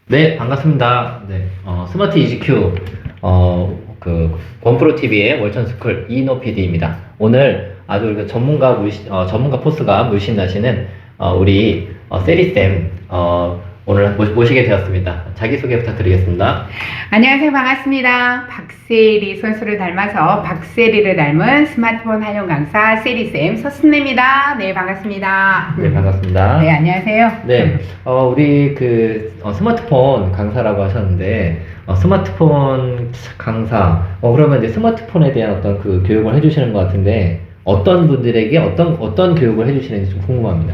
네, 반갑습니다. 네, 스마트 EGQ, 권프로 TV의 월천스쿨 이인호 PD입니다. 오늘 아주 그 전문가 포스가 물씬 나시는, 우리, 세리쌤, 오늘 모시게 되었습니다. 자기소개 부탁드리겠습니다. 안녕하세요. 반갑습니다. 박세리 선수를 닮아서 박세리를 닮은 스마트폰 활용 강사 세리쌤 서순례입니다. 네, 반갑습니다. 네, 반갑습니다. 네, 안녕하세요. 네, 우리 스마트폰 강사라고 하셨는데, 스마트폰 강사, 그러면 이제 스마트폰에 대한 어떤 그 교육을 해주시는 것 같은데, 어떤 분들에게 어떤 교육을 해주시는지 좀 궁금합니다.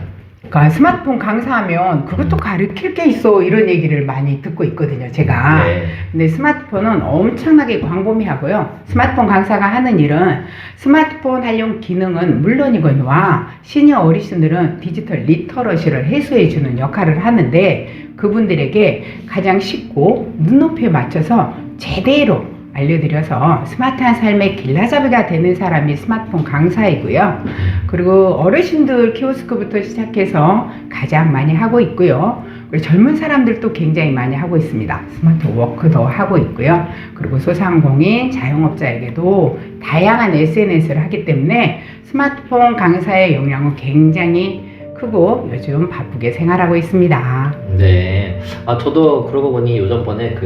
그러니까 스마트폰 강사하면 그것도 가르칠 게 있어 이런 얘기를 많이 듣고 있거든요, 제가. 네. 근데 스마트폰은 엄청나게 광범위하고요. 스마트폰 강사가 하는 일은 스마트폰 활용 기능은 물론이거니와 시니어 어르신들은 디지털 리터러시를 해소해주는 역할을 하는데, 그분들에게 가장 쉽고 눈높이에 맞춰서 제대로 알려드려서 스마트한 삶의 길라잡이가 되는 사람이 스마트폰 강사이고요. 그리고 어르신들 키오스크부터 시작해서 가장 많이 하고 있고요. 그리고 젊은 사람들도 굉장히 많이 하고 있습니다. 스마트 워크도 하고 있고요. 그리고 소상공인, 자영업자에게도 다양한 SNS를 하기 때문에 스마트폰 강사의 역량은 굉장히 크고 요즘 바쁘게 생활하고 있습니다. 네. 저도 그러고 보니 요전번에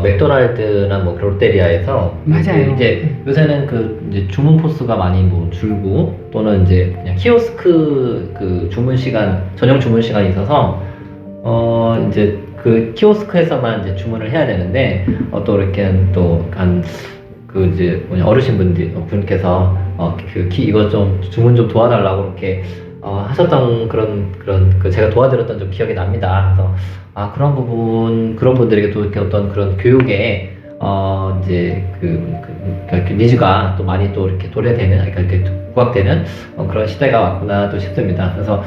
맥도날드나 롯데리아에서 맞아요. 이제 요새는 이제 주문 포스가 많이 줄고, 또는 이제 그냥 키오스크 전용 주문 시간이 있어서, 이제 키오스크에서만 이제 주문을 해야 되는데, 또 이렇게 이제 어르신 분께서, 이거 좀 주문 좀 도와달라고 이렇게 하셨던 제가 도와드렸던 좀 기억이 납니다. 그래서 그런 분들에게 또 이렇게 어떤 그런 교육에 이제 니즈가 또 많이 또 이렇게 도래되는, 그러니까 이렇게 부각되는 그런 시대가 왔구나 또 싶습니다. 그래서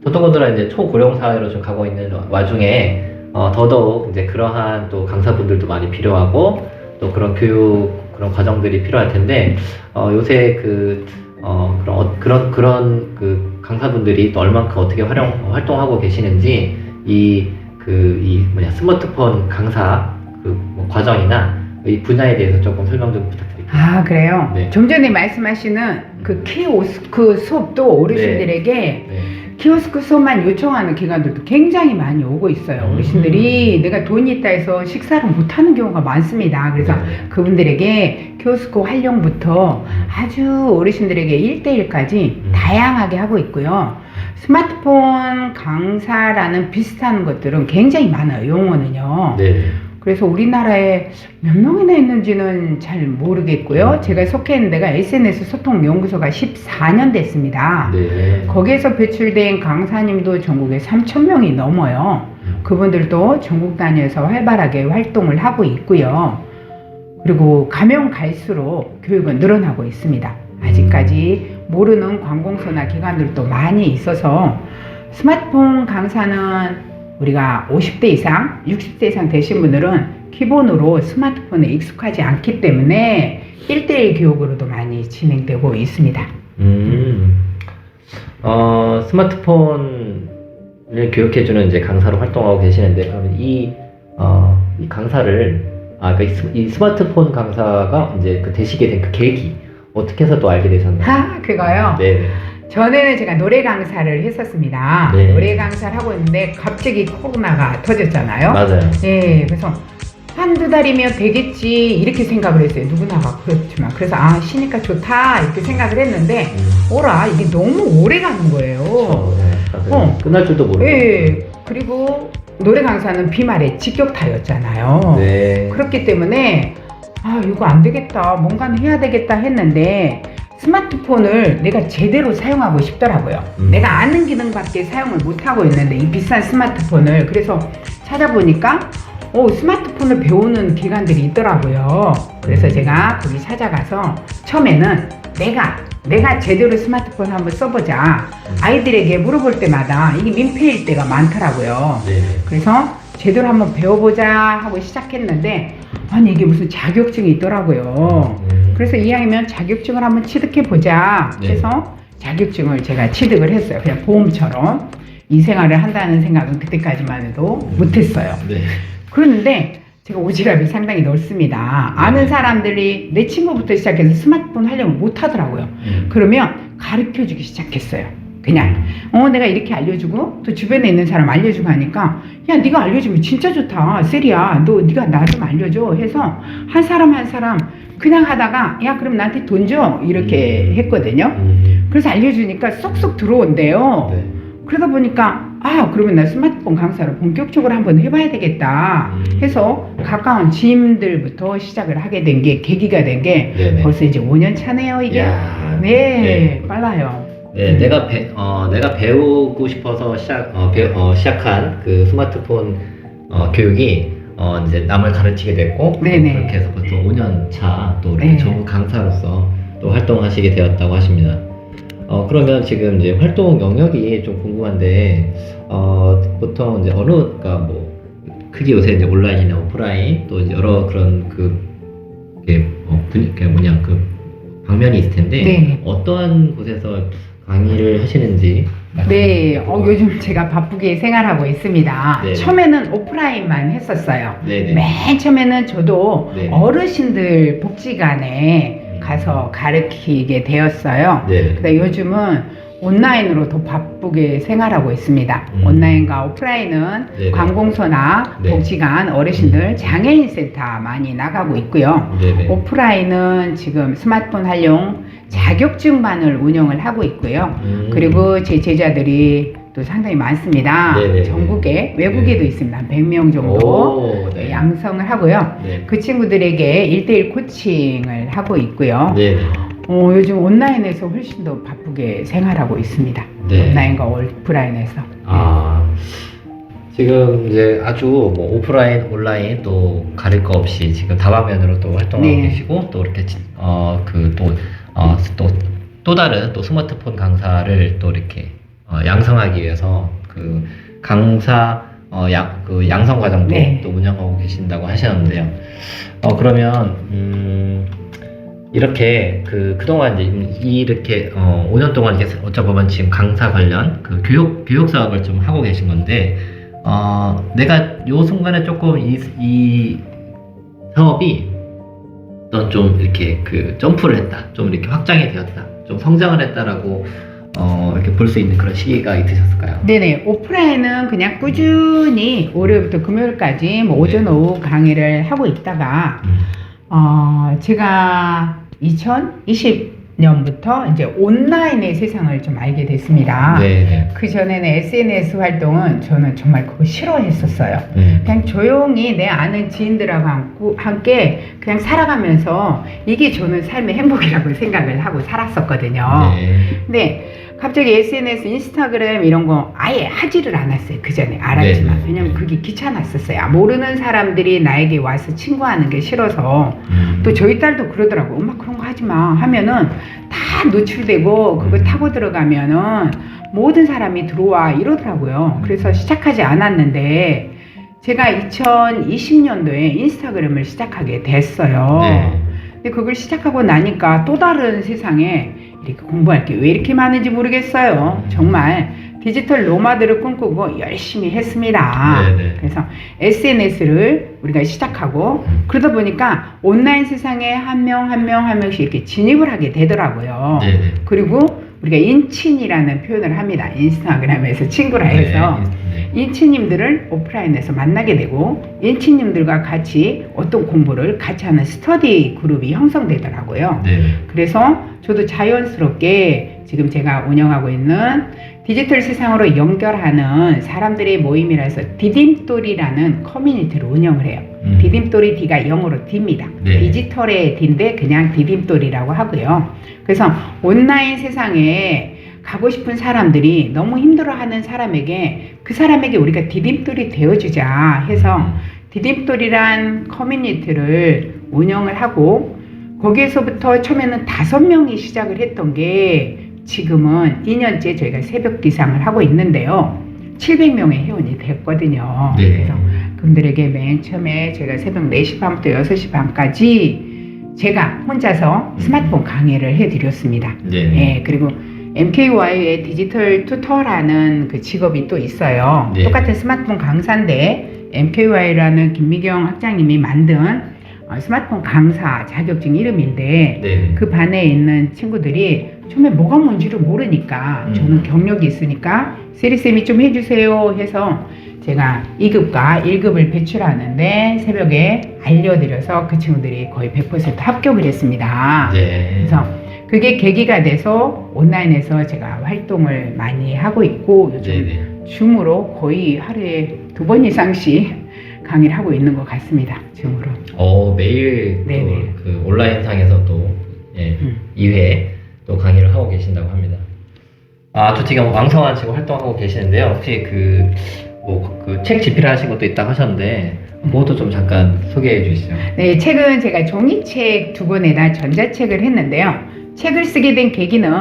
더더군다나 이제 초고령 사회로 좀 가고 있는 와중에 더더욱 이제 그러한 또 강사분들도 많이 필요하고, 또 그런 그런 과정들이 필요할 텐데, 요새 그런 강사분들이 또 얼만큼 어떻게 활동하고 계시는지, 스마트폰 강사 과정이나 이 분야에 대해서 조금 설명 좀 부탁드릴게요. 그래요? 네. 좀 전에 말씀하시는 키오스크 수업도 어르신들에게 네. 키오스크 수업만 요청하는 기관들도 굉장히 많이 오고 있어요. 어르신들이 내가 돈이 있다 해서 식사를 못하는 경우가 많습니다. 그래서 그분들에게 키오스크 활용부터 아주 어르신들에게 1대1까지 다양하게 하고 있고요. 스마트폰 강사라는 비슷한 것들은 굉장히 많아요, 용어는요. 네. 그래서 우리나라에 몇 명이나 있는지는 잘 모르겠고요. 제가 속해 있는 데가 SNS 소통연구소가 14년 됐습니다. 네. 거기에서 배출된 강사님도 전국에 3,000명이 넘어요. 그분들도 전국 단위에서 활발하게 활동을 하고 있고요. 그리고 가면 갈수록 교육은 늘어나고 있습니다. 아직까지 모르는 관공서나 기관들도 많이 있어서 스마트폰 강사는 우리가 50대 이상, 60대 이상 되신 분들은 기본으로 스마트폰에 익숙하지 않기 때문에 1대1 교육으로도 많이 진행되고 있습니다. 스마트폰을 교육해주는 이제 강사로 활동하고 계시는데, 그러면 이 강사를, 이 스마트폰 강사가 이제 되시게 된 계기, 어떻게 해서 또 알게 되셨나요? 그거요? 네. 전에는 제가 노래 강사를 했었습니다. 네. 노래 강사를 하고 있는데 갑자기 코로나가 터졌잖아요. 맞아요. 네, 그래서 한두 달이면 되겠지 이렇게 생각을 했어요. 누구나가 그렇지만. 그래서 쉬니까 좋다 이렇게 생각을 했는데 이게 너무 오래 가는 거예요. 끝날 줄도 모르고. 네, 그리고 노래 강사는 비말에 직격타였잖아요. 네. 그렇기 때문에 이거 안 되겠다, 뭔가는 해야 되겠다 했는데, 스마트폰을 내가 제대로 사용하고 싶더라고요. 내가 아는 기능밖에 사용을 못하고 있는데, 이 비싼 스마트폰을. 그래서 찾아보니까 스마트폰을 배우는 기관들이 있더라고요. 그래서 제가 거기 찾아가서 처음에는 내가 제대로 스마트폰 한번 써보자. 아이들에게 물어볼 때마다 이게 민폐일 때가 많더라고요. 네. 그래서 제대로 한번 배워보자 하고 시작했는데, 이게 무슨 자격증이 있더라고요. 그래서 이왕이면 자격증을 한번 취득해보자 해서 자격증을 제가 취득을 했어요. 그냥 보험처럼. 이 생활을 한다는 생각은 그때까지만 해도 못했어요. 네. 그런데 제가 오지랖이 상당히 넓습니다. 아는 사람들이 내 친구부터 시작해서 스마트폰 활용을 못 하더라고요. 그러면 가르쳐 주기 시작했어요. 그냥 내가 이렇게 알려주고 또 주변에 있는 사람 알려주고 하니까 야 네가 알려주면 진짜 좋다 셀이야 너 네가 나 좀 알려줘 해서 한 사람 한 사람 그냥 하다가 야 그럼 나한테 돈 줘 이렇게 했거든요. 그래서 알려주니까 쏙쏙 들어온대요. 네. 그러다 보니까 그러면 나 스마트폰 강사를 본격적으로 한번 해봐야 되겠다 해서 가까운 지인들부터 시작을 하게 된 게 계기가 된 게 네네. 벌써 이제 5년 차네요 이게. 이야, 네, 빨라요. 네, 내가 배우고 싶어서 시작한 그 스마트폰 교육이 이제 남을 가르치게 됐고 또 네네. 그렇게 해서 벌써 5년 차 또 이렇게 네. 전문 강사로서 또 활동하시게 되었다고 하십니다. 그러면 지금 이제 활동 영역이 좀 궁금한데 보통 이제 그러니까 뭐 크게 요새 이제 온라인이나 오프라인 또 이제 여러 그런 그게 뭐냐 그 방면이 있을 텐데 네. 어떠한 곳에서 강의를 하시는지. 네, 요즘 제가 바쁘게 생활하고 있습니다. 네네. 처음에는 오프라인만 했었어요. 네네. 맨 처음에는 저도 네네. 어르신들 복지관에 가서 가르치게 되었어요. 네. 근데 요즘은 온라인으로 더 바쁘게 생활하고 있습니다. 온라인과 오프라인은 네네. 관공서나 네. 복지관, 어르신들, 장애인 센터 많이 나가고 있고요. 네네. 오프라인은 지금 스마트폰 활용 자격증반을 운영을 하고 있고요. 그리고 제 제자들이 또 상당히 많습니다. 네네. 전국에 외국에도 네. 있습니다. 한 100명 정도 오, 네. 양성을 하고요. 네. 그 친구들에게 1대1 코칭을 하고 있고요. 네네. 요즘 온라인에서 훨씬 더 바쁘게 생활하고 있습니다. 네. 온라인과 오프라인에서. 지금 이제 아주 뭐 오프라인, 온라인 또 가릴 거 없이 지금 다방면으로 또 활동하고 네. 계시고 또 이렇게 또 다른 또 스마트폰 강사를 또 이렇게 양성하기 위해서 그 강사 양성 과정도 네. 또 운영하고 계신다고 하셨는데요. 그러면 이렇게 그동안 이제 이렇게 5년 동안 이렇게 어쩌보면 지금 강사 관련 그 교육 사업을 좀 하고 계신 건데 내가 요 순간에 조금 이 사업이 어떤 좀 이렇게 그 점프를 했다, 좀 이렇게 확장이 되었다, 좀 성장을 했다라고 이렇게 볼 수 있는 그런 시기가 있으셨을까요? 네네. 오프라인은 그냥 꾸준히 월요일부터 금요일까지 뭐 오전 네. 오후 강의를 하고 있다가 제가 2020년부터 이제 온라인의 세상을 좀 알게 됐습니다. 네. 그 전에는 SNS 활동은 저는 정말 그거 싫어했었어요. 그냥 조용히 내 아는 지인들하고 함께 그냥 살아가면서 이게 저는 삶의 행복이라고 생각을 하고 살았었거든요. 네. 근데 갑자기 SNS, 인스타그램 이런 거 아예 하지를 않았어요. 그 전에 알았지만. 네. 왜냐면 그게 귀찮았었어요. 모르는 사람들이 나에게 와서 친구하는 게 싫어서. 또 저희 딸도 그러더라고. 엄마 그런 거 하지 마 하면은 다 노출되고 그거 타고 들어가면은 모든 사람이 들어와 이러더라고요. 그래서 시작하지 않았는데 제가 2020년도에 인스타그램을 시작하게 됐어요. 네. 근데 그걸 시작하고 나니까 또 다른 세상에 이렇게 공부할 게 왜 이렇게 많은지 모르겠어요. 정말 디지털 노마드를 꿈꾸고 열심히 했습니다. 네네. 그래서 SNS를 우리가 시작하고 그러다 보니까 온라인 세상에 한 명씩 이렇게 진입을 하게 되더라고요. 네. 그리고 우리가 인친이라는 표현을 합니다. 인스타그램에서 친구라 해서 인친님들을 오프라인에서 만나게 되고 인친님들과 같이 어떤 공부를 같이 하는 스터디 그룹이 형성되더라고요. 네. 그래서 저도 자연스럽게 지금 제가 운영하고 있는 디지털 세상으로 연결하는 사람들의 모임이라서 디딤돌이라는 커뮤니티를 운영을 해요. 디딤돌이 D가 영어로 D입니다. 네. 디지털의 D인데 그냥 디딤돌이라고 하고요. 그래서 온라인 세상에 가고 싶은 사람들이 너무 힘들어하는 사람에게 그 사람에게 우리가 디딤돌이 되어주자 해서 디딤돌이란 커뮤니티를 운영을 하고 거기에서부터 처음에는 5명이 시작을 했던 게 지금은 2년째 저희가 새벽 기상을 하고 있는데요. 700명의 회원이 됐거든요. 네. 그래서 그분들에게 맨 처음에 제가 새벽 4시 반부터 6시 반까지 제가 혼자서 스마트폰 강의를 해드렸습니다. 네. 예, 그리고 MKY의 디지털 튜터라는 그 직업이 또 있어요. 네. 똑같은 스마트폰 강사인데 MKY라는 김미경 학장님이 만든 스마트폰 강사 자격증 이름인데 네. 그 반에 있는 친구들이 처음에 뭐가 뭔지를 모르니까 저는 경력이 있으니까 세리쌤이 좀 해주세요 해서 제가 2급과 1급을 배출하는데 새벽에 알려드려서 그 친구들이 거의 100% 합격을 했습니다. 네. 그래서 그게 계기가 돼서 온라인에서 제가 활동을 많이 하고 있고 요즘 네네. 줌으로 거의 하루에 2번 이상씩 강의를 하고 있는 것 같습니다. 줌으로. 매일 네네. 또 그 온라인상에서 또 예, 2회 또 강의를 하고 계신다고 합니다. 또 지금 왕성한 지금 활동하고 계시는데요. 혹시 책 집필 하신 것도 있다고 하셨는데 그것도 좀 잠깐 소개해 주시죠. 네, 책은 제가 종이책 2권에다 전자책을 했는데요. 책을 쓰게 된 계기는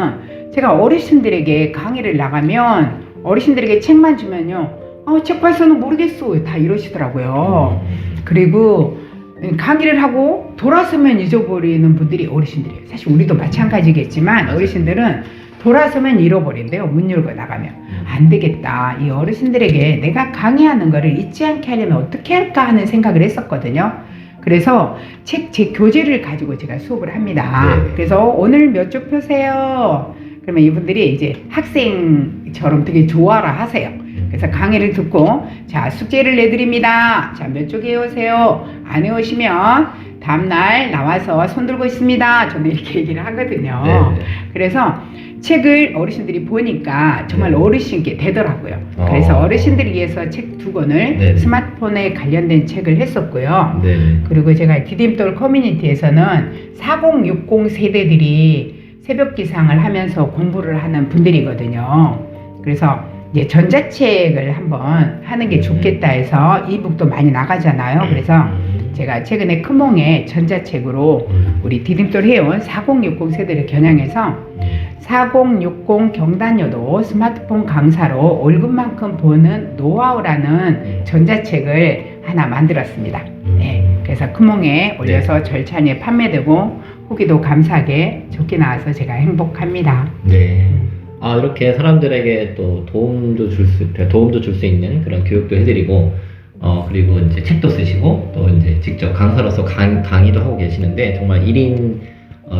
제가 어르신들에게 강의를 나가면 어르신들에게 책만 주면요. 책 발서는 모르겠어. 다 이러시더라고요. 그리고 강의를 하고 돌아서면 잊어버리는 분들이 어르신들이에요. 사실 우리도 마찬가지겠지만 어르신들은 돌아서면 잃어버린대요. 문 열고 나가면. 안 되겠다. 이 어르신들에게 내가 강의하는 거를 잊지 않게 하려면 어떻게 할까 하는 생각을 했었거든요. 그래서 제 교재를 가지고 제가 수업을 합니다. 네. 그래서 오늘 몇 쪽 펴세요. 그러면 이분들이 이제 학생처럼 되게 좋아라 하세요. 그래서 강의를 듣고 자 숙제를 내드립니다. 자 몇 쪽 외우세요. 안 외우시면 다음날 나와서 손 들고 있습니다. 저는 이렇게 얘기를 하거든요. 네. 그래서 책을 어르신들이 보니까 정말 네. 어르신께 되더라고요. 그래서 어르신들을 위해서 책 2권을 네. 스마트폰에 관련된 책을 했었고요. 네. 그리고 제가 디딤돌 커뮤니티에서는 4060 세대들이 새벽 기상을 하면서 공부를 하는 분들이거든요. 그래서 이제 전자책을 한번 하는 게 좋겠다 해서 이북도 많이 나가잖아요. 그래서 제가 최근에 크몽에 전자책으로 우리 디딤돌 회원 4060 세대를 겨냥해서 4060 경단녀도 스마트폰 강사로 월급만큼 버는 노하우라는 전자책을 하나 만들었습니다. 네, 그래서 크몽에 올려서 절찬리에 판매되고 후기도 감사하게 좋게 나와서 제가 행복합니다. 네. 이렇게 사람들에게 또 도움도 줄 수 있는 그런 교육도 해드리고, 그리고 이제 책도 쓰시고, 또 이제 직접 강사로서 강의도 하고 계시는데, 정말 1인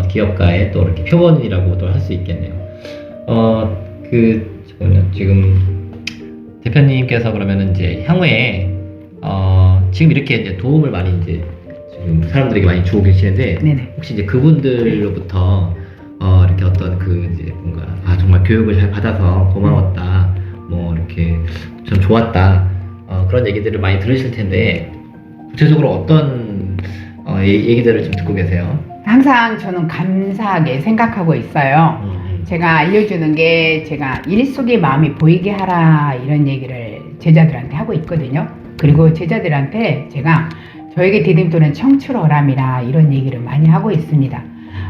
기업가의 또 이렇게 표본이라고도 할 수 있겠네요. 잠깐만요. 지금 대표님께서 그러면은 이제 향후에, 지금 이렇게 이제 도움을 많이 이제 지금 사람들에게 많이 주고 계시는데, 네네. 혹시 이제 그분들로부터 이렇게 어떤 이제 뭔가 정말 교육을 잘 받아서 고마웠다, 뭐 이렇게 좀 좋았다, 그런 얘기들을 많이 들으실 텐데 구체적으로 어떤 얘기들을 좀 듣고 계세요? 항상 저는 감사하게 생각하고 있어요. 제가 알려주는 게 제가 일 속의 마음이 보이게 하라 이런 얘기를 제자들한테 하고 있거든요. 그리고 제자들한테 제가 저에게 디딤돌은 청출어람이라 이런 얘기를 많이 하고 있습니다.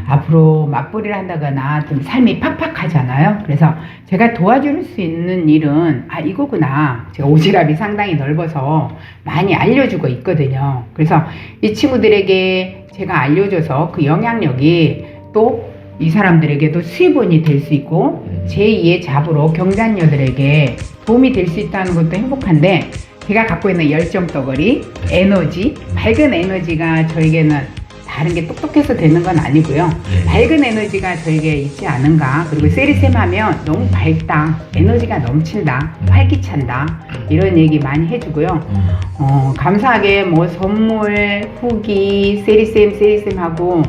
앞으로 맞벌이를 한다거나 좀 삶이 팍팍하잖아요. 그래서 제가 도와줄 수 있는 일은 이거구나. 제가 오지랖이 상당히 넓어서 많이 알려주고 있거든요. 그래서 이 친구들에게 제가 알려줘서 그 영향력이 또 이 사람들에게도 수입원이 될 수 있고 제2의 잡으로 경단녀들에게 도움이 될 수 있다는 것도 행복한데, 제가 갖고 있는 열정 덩어리, 에너지, 밝은 에너지가 저에게는 다른 게 똑똑해서 되는 건 아니고요. 밝은 에너지가 저에게 있지 않은가. 그리고 세리쌤 하면 너무 밝다, 에너지가 넘친다, 활기찬다, 이런 얘기 많이 해주고요. 감사하게 뭐 선물, 후기, 세리쌤하고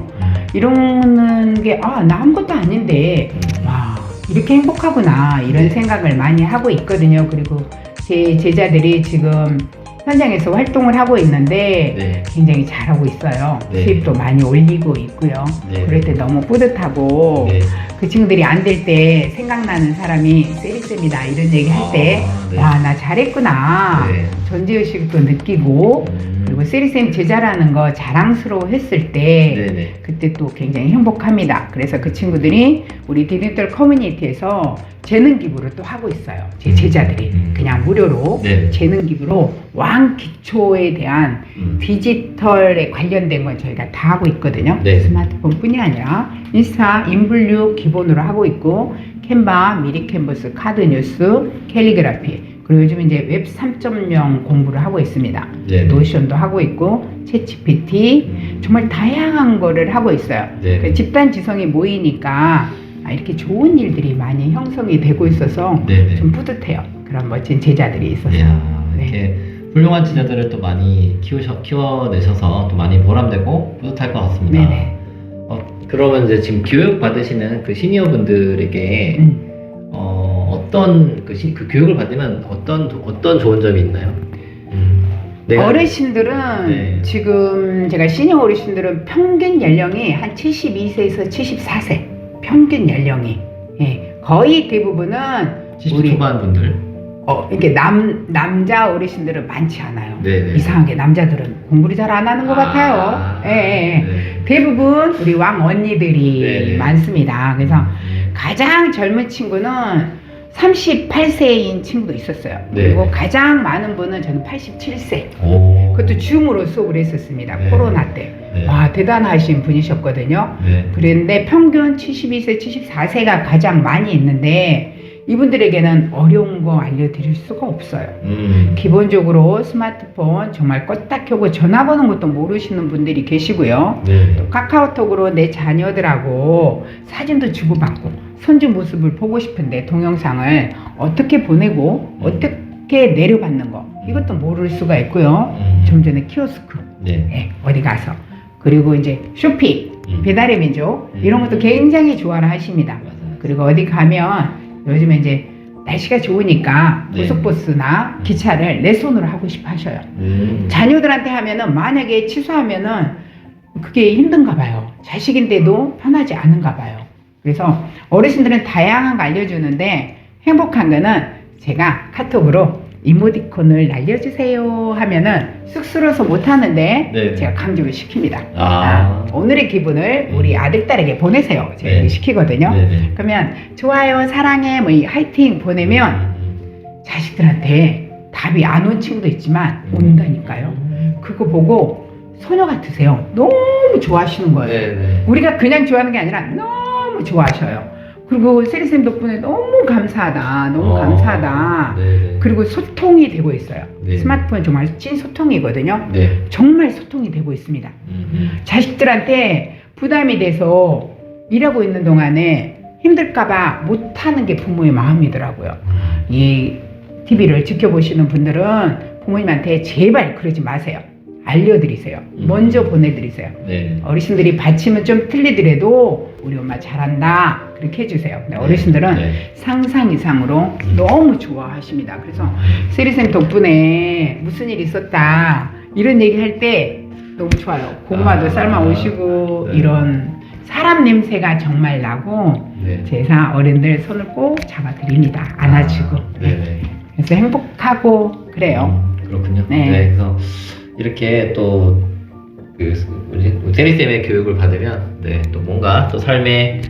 이러는 게 나 아무것도 아닌데 와 이렇게 행복하구나 이런 생각을 많이 하고 있거든요. 그리고 제 제자들이 지금 현장에서 활동을 하고 있는데 굉장히 잘하고 있어요. 수입도 많이 올리고 있고요. 그럴 때 너무 뿌듯하고 그 친구들이 안 될 때 생각나는 사람이 세리쌤이다 이런 얘기 할 때 와 나 잘했구나 존재의식도 느끼고, 그리고 세리쌤 제자라는 거 자랑스러워 했을 때 그때 또 굉장히 행복합니다. 그래서 그 친구들이 우리 디딤돌 커뮤니티에서 재능 기부를 또 하고 있어요. 제 제자들이 그냥 무료로 재능 기부로 왕 기초에 대한 디지털에 관련된 건 저희가 다 하고 있거든요. 스마트폰 뿐이 아니라 인스타, 인블류 기본으로 하고 있고 캔바, 미리 캔버스, 카드 뉴스, 캘리그라피. 그리고 요즘 이제 웹 3.0 공부를 하고 있습니다. 네. 노션도 하고 있고, 챗GPT, 정말 다양한 거를 하고 있어요. 네. 그 집단 지성이 모이니까 이렇게 좋은 일들이 많이 형성이 되고 있어서 네. 좀 뿌듯해요. 그런 멋진 제자들이 있어서. 이야, 네. 이렇게 훌륭한 제자들을 또 많이 키워내셔서 또 많이 보람되고 뿌듯할 것 같습니다. 네네. 그러면 이제 지금 교육 받으시는 그 시니어 분들에게 어떤 그 교육을 받으면 어떤 좋은 점이 있나요? 어르신들은 네. 지금 제가 시니어 어르신들은 평균 연령이 한 72세에서 74세 평균 연령이 거의 대부분은 70 초반 분들. 이렇게 남자 어르신들은 많지 않아요. 네네. 이상하게 남자들은 공부를 잘 안 하는 것 같아요. 네. 대부분 우리 왕 언니들이 네네. 많습니다. 그래서 가장 젊은 친구는 38세인 친구도 있었어요. 네. 그리고 가장 많은 분은 저는 87세. 오. 그것도 줌으로 수업을 했었습니다. 네. 코로나 때. 네. 와, 대단하신 분이셨거든요. 네. 그런데 평균 72세, 74세가 가장 많이 있는데 이분들에게는 어려운 거 알려드릴 수가 없어요. 기본적으로 스마트폰 정말 껐다 켜고 전화 거는 것도 모르시는 분들이 계시고요. 네. 또 카카오톡으로 내 자녀들하고 사진도 주고받고 손주 모습을 보고 싶은데 동영상을 어떻게 보내고 어떻게 내려받는 거 이것도 모를 수가 있고요. 좀 전에 키오스크 네. 어디 가서 그리고 이제 쇼핑 배달의 민족 이런 것도 굉장히 좋아를 하십니다. 맞아요. 그리고 어디 가면 요즘에 이제 날씨가 좋으니까 네. 고속버스나 기차를 내 손으로 하고 싶어 하셔요. 자녀들한테 하면은 만약에 취소하면은 그게 힘든가 봐요. 자식인데도 편하지 않은가 봐요. 그래서 어르신들은 다양한 거 알려주는데 행복한 거는 제가 카톡으로 이모티콘을 날려주세요 하면은 쑥스러워서 못하는데 네. 제가 강조를 시킵니다. 아. 오늘의 기분을 우리 아들, 딸에게 보내세요. 제가 네. 이렇게 시키거든요. 네네. 그러면 좋아요, 사랑해, 뭐 이 화이팅 보내면 자식들한테 답이 안 온 친구도 있지만 온다니까요. 그거 보고 소녀 같으세요. 너무 좋아하시는 거예요. 네네. 우리가 그냥 좋아하는 게 아니라 너무 좋아하셔요. 그리고 세리쌤 덕분에 너무 감사하다. 너무 감사하다. 네네. 그리고 소통이 되고 있어요. 네. 스마트폰 정말 찐 소통이거든요. 네. 정말 소통이 되고 있습니다. 자식들한테 부담이 돼서 일하고 있는 동안에 힘들까봐 못하는 게 부모의 마음이더라고요. 이 TV를 지켜보시는 분들은 부모님한테 제발 그러지 마세요. 알려드리세요. 먼저 보내드리세요. 네. 어르신들이 받침은 좀 틀리더라도 우리 엄마 잘한다 그렇게 해주세요. 근데 어르신들은 네. 상상 이상으로 너무 좋아하십니다. 그래서 세리쌤 덕분에 무슨 일 있었다 이런 얘기 할 때 너무 좋아요. 고구마도 삶아 오시고 네. 이런 사람 냄새가 정말 나고 네. 제사 어른들 손을 꼭 잡아드립니다. 안아주고. 네네. 그래서 행복하고 그래요. 그렇군요. 네. 네. 그래서 이렇게 또 세리쌤의 교육을 받으면 또 뭔가 또 삶에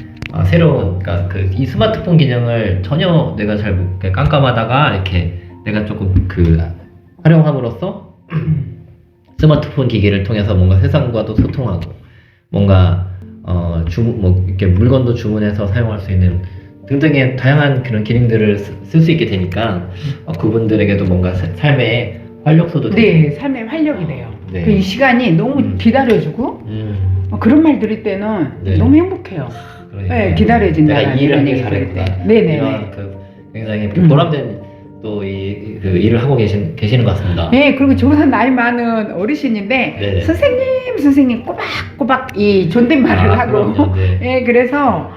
새로운 그러니까 이 스마트폰 기능을 전혀 내가 잘 깜깜하다가 이렇게 내가 조금 활용함으로써 스마트폰 기기를 통해서 뭔가 세상과도 소통하고 뭔가 이렇게 물건도 주문해서 사용할 수 있는 등등의 다양한 그런 기능들을 쓸 수 있게 되니까 그분들에게도 뭔가 삶의 활력소도 네, 삶의 활력이 돼요. 네. 이 시간이 너무 기다려주고 그런 말 들을 때는 네. 너무 행복해요. 그러니까. 네, 기다려진다는 내가 이 일을 이런 하길 얘기 들을 때. 잘했구나. 네네네. 이런 굉장히 보람된 또 그 일을 하고 계시는 것 같습니다. 네, 그리고 저보다 나이 많은 어르신인데 네네. 선생님 꼬박꼬박 이 존댓말을 하고 그럼요. 네. 네, 그래서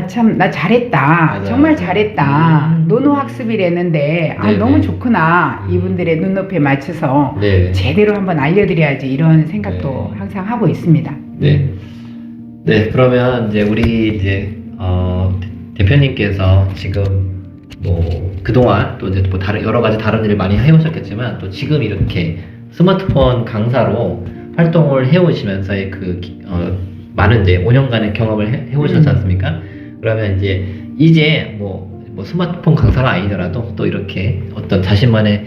참 나 잘했다. 맞아요. 정말 잘했다. 노노학습이랬는데 네네. 너무 좋구나. 이분들의 눈높이에 맞춰서 네. 제대로 한번 알려드려야지 이런 생각도 네. 항상 하고 있습니다. 네. 네, 그러면 이제 우리 대표님께서 지금 그동안 또 이제 여러 가지 다른 일을 많이 해오셨겠지만 또 지금 이렇게 스마트폰 강사로 활동을 해오시면서의 많은 이제 5년간의 경험을 해오셨지 않습니까? 그러면 이제 스마트폰 강사가 아니더라도 또 이렇게 어떤 자신만의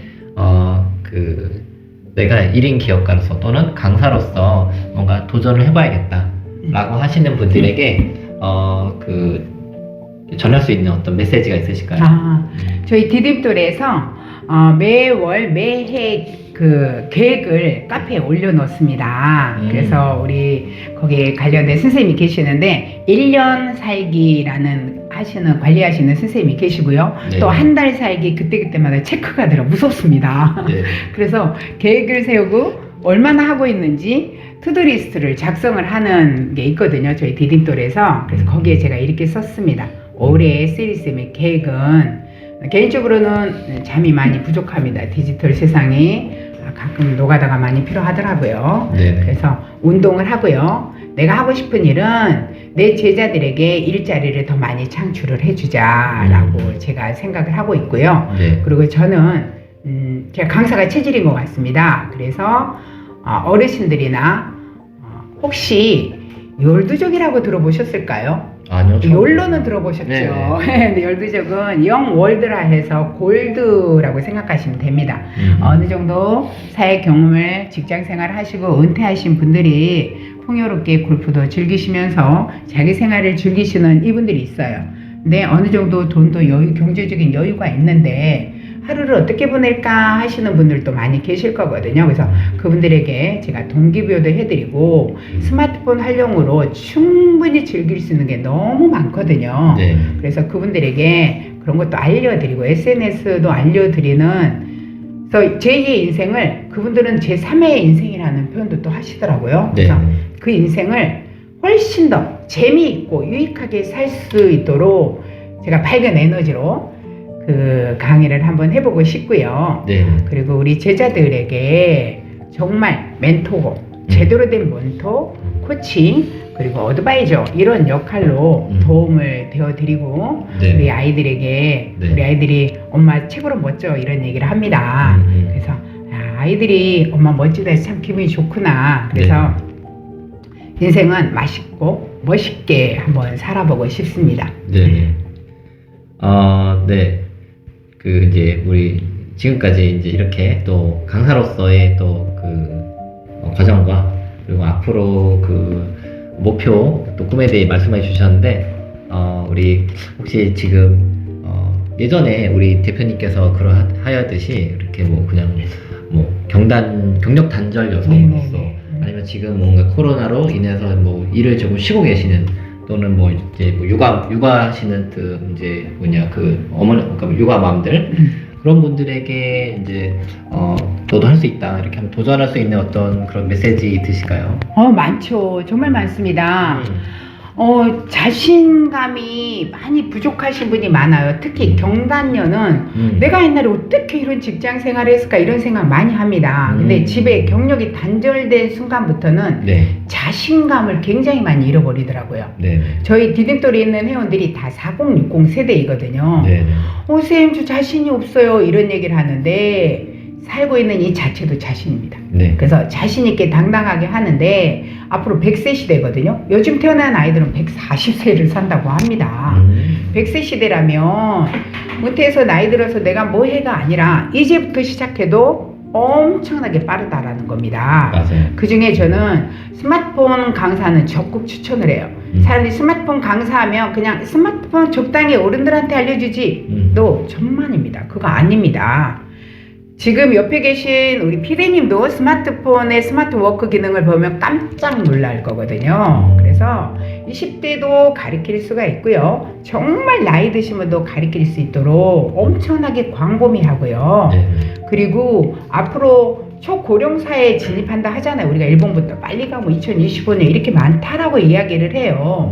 내가 1인 기업가로서 또는 강사로서 뭔가 도전을 해봐야겠다라고 하시는 분들에게 전할 수 있는 어떤 메시지가 있으실까요? 저희 디딤돌에서 매월 매해 그 계획을 카페에 올려놓습니다. 그래서 우리 거기에 관련된 선생님이 계시는데 1년 살기라는 관리하시는 선생님이 계시고요. 네. 또 한 달 살기 그때그때마다 체크가 들어 무섭습니다. 네. 그래서 계획을 세우고 얼마나 하고 있는지 투두리스트를 작성을 하는 게 있거든요. 저희 디딤돌에서. 그래서 거기에 제가 이렇게 썼습니다. 올해 시리쌤의 계획은, 개인적으로는 잠이 많이 부족합니다. 디지털 세상이 가끔 노가다가 많이 필요하더라고요. 네. 그래서 운동을 하고요. 내가 하고 싶은 일은 내 제자들에게 일자리를 더 많이 창출을 해주자라고 제가 생각을 하고 있고요. 네. 그리고 저는 제가 강사가 체질인 것 같습니다. 그래서 어르신들이나 혹시 열두족이라고 들어보셨을까요? 아니요. 욜로는 들어보셨죠? 네. 근데 열두족은 영월드라 해서 골드라고 생각하시면 됩니다. 어느 정도 사회 경험을 직장 생활 하시고 은퇴하신 분들이 풍요롭게 골프도 즐기시면서 자기 생활을 즐기시는 이분들이 있어요. 근데 어느 정도 돈도 경제적인 여유가 있는데 하루를 어떻게 보낼까 하시는 분들도 많이 계실 거거든요. 그래서 그분들에게 제가 동기부여도 해드리고 스마트폰 활용으로 충분히 즐길 수 있는 게 너무 많거든요. 네. 그래서 그분들에게 그런 것도 알려드리고 SNS도 알려드리는, 그래서 제2의 인생을 그분들은 제3의 인생이라는 표현도 또 하시더라고요. 네. 그래서 그 인생을 훨씬 더 재미있고 유익하게 살 수 있도록 제가 밝은 에너지로 그 강의를 한번 해보고 싶고요. 네. 그리고 우리 제자들에게 정말 멘토고 제대로 된 멘토, 코칭, 그리고 어드바이저 이런 역할로 도움을 되어드리고 네. 우리 아이들에게 네. 우리 아이들이 엄마 최고로 멋져 이런 얘기를 합니다. 그래서 아이들이 엄마 멋지다 해서 참 기분이 좋구나. 그래서 인생은 맛있고 멋있게 한번 살아보고 싶습니다. 네. 네. 그 이제 우리 지금까지 이제 이렇게 또 강사로서의 또 그 과정과 그리고 앞으로 그 목표 또 꿈에 대해 말씀해 주셨는데 우리 혹시 지금 예전에 우리 대표님께서 그러하였듯이 이렇게 뭐 그냥 뭐 경력 단절 여성으로서 아니면 지금 뭔가 코로나로 인해서 뭐 일을 조금 쉬고 계시는 또는 뭐 이제 뭐 육아하시는 그 이제 그 그러니까 육아맘들 그런 분들에게 이제 너도 할 수 있다 이렇게 하면 도전할 수 있는 어떤 그런 메시지 있으실까요? 많죠. 정말 많습니다. 자신감이 많이 부족하신 분이 많아요. 특히 경단녀는 내가 옛날에 어떻게 이런 직장 생활을 했을까 이런 생각 많이 합니다. 근데 집에 경력이 단절된 순간부터는 자신감을 굉장히 많이 잃어버리더라고요. 네. 저희 디딤돌에 있는 회원들이 다 4060 세대이거든요. 네. 쌤, 저 자신이 없어요. 이런 얘기를 하는데 살고 있는 이 자체도 자신입니다. 네. 그래서 자신있게 당당하게 하는데 앞으로 100세 시대거든요. 요즘 태어난 아이들은 140세를 산다고 합니다. 100세 시대라면 은퇴해서 나이 들어서 내가 뭐 해가 아니라 이제부터 시작해도 엄청나게 빠르다라는 겁니다. 맞아요. 그 중에 저는 스마트폰 강사는 적극 추천을 해요. 사람들이 스마트폰 강사하면 그냥 스마트폰 적당히 어른들한테 알려주지 너 천만입니다. 그거 아닙니다. 지금 옆에 계신 우리 피디님도 스마트폰의 스마트워크 기능을 보면 깜짝 놀랄 거거든요. 그래서 20대도 가르칠 수가 있고요. 정말 나이 드신 분도 가르칠 수 있도록 엄청나게 광범위하고요. 그리고 앞으로 초고령사에 진입한다 하잖아요. 우리가 일본부터 빨리 가고 2025년 이렇게 많다라고 이야기를 해요.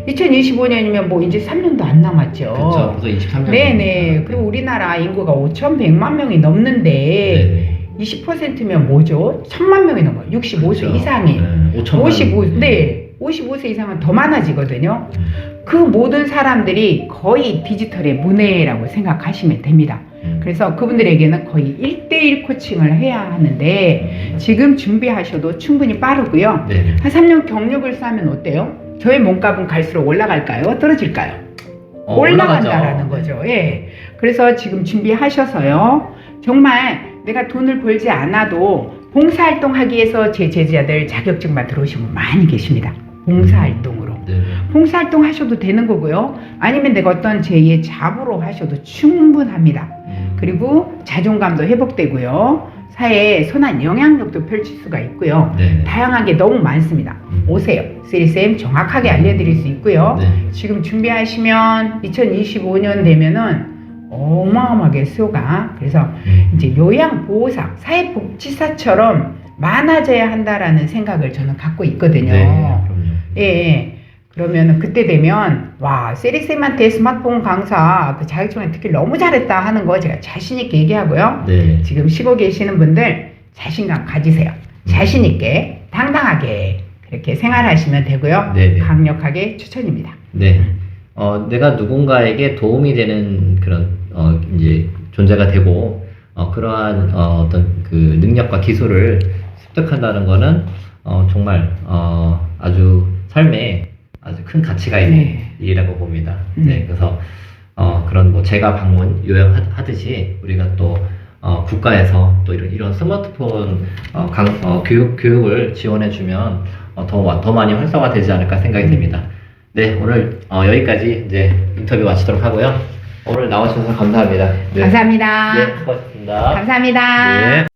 2025년이면 뭐 이제 3년도 안 남았죠. 그렇죠. 벌써 23년. 네네. 그리고 우리나라 인구가 5,100만 명이 넘는데 20%면 뭐죠? 1,000만 명이 넘어요. 65세 그렇죠. 이상이. 5천만. 55세 이상은 더 많아지거든요. 그 모든 사람들이 거의 디지털의 문외라고 생각하시면 됩니다. 그래서 그분들에게는 거의 1대1 코칭을 해야 하는데 지금 준비하셔도 충분히 빠르고요. 한 3년 경력을 쌓으면 어때요? 저의 몸값은 갈수록 올라갈까요? 떨어질까요? 올라간다라는 거죠. 예. 그래서 지금 준비하셔서요. 정말 내가 돈을 벌지 않아도 봉사활동 하기 위해서 제 제자들 자격증만 들어오신 분 많이 계십니다. 봉사활동으로. 네. 봉사활동 하셔도 되는 거고요. 아니면 내가 어떤 제2의 잡으로 하셔도 충분합니다. 그리고 자존감도 회복되고요. 사회에 선한 영향력도 펼칠 수가 있고요. 네. 다양하게 너무 많습니다. 오세요. 3SM 정확하게 알려드릴 수 있고요. 네. 지금 준비하시면 2025년 되면은 어마어마하게 수요가, 그래서 이제 요양보호사, 사회복지사처럼 많아져야 한다라는 생각을 저는 갖고 있거든요. 네. 그럼요. 예, 예. 그러면은 그때 되면 와, 세리쌤한테 스마트폰 강사 그 자격증을 특히 너무 잘했다 하는 거 제가 자신 있게 얘기하고요. 네. 지금 쉬고 계시는 분들 자신감 가지세요. 자신 있게 당당하게 그렇게 생활하시면 되고요. 네. 네. 강력하게 추천입니다. 네. 내가 누군가에게 도움이 되는 그런 이제 존재가 되고 그러한 어떤 그 능력과 기술을 습득한다는 거는 정말 아주 삶에 아주 큰 가치가 있는 네. 일이라고 봅니다. 네. 그래서 그런 뭐 제가 방문 요양하듯이 우리가 또 국가에서 또 이런 스마트폰 교육을 지원해주면 더 많이 활성화되지 않을까 생각이 듭니다. 네, 오늘 여기까지 이제 인터뷰 마치도록 하고요. 오늘 나와주셔서 감사합니다. 네. 감사합니다. 네, 수고하셨습니다. 감사합니다. 네.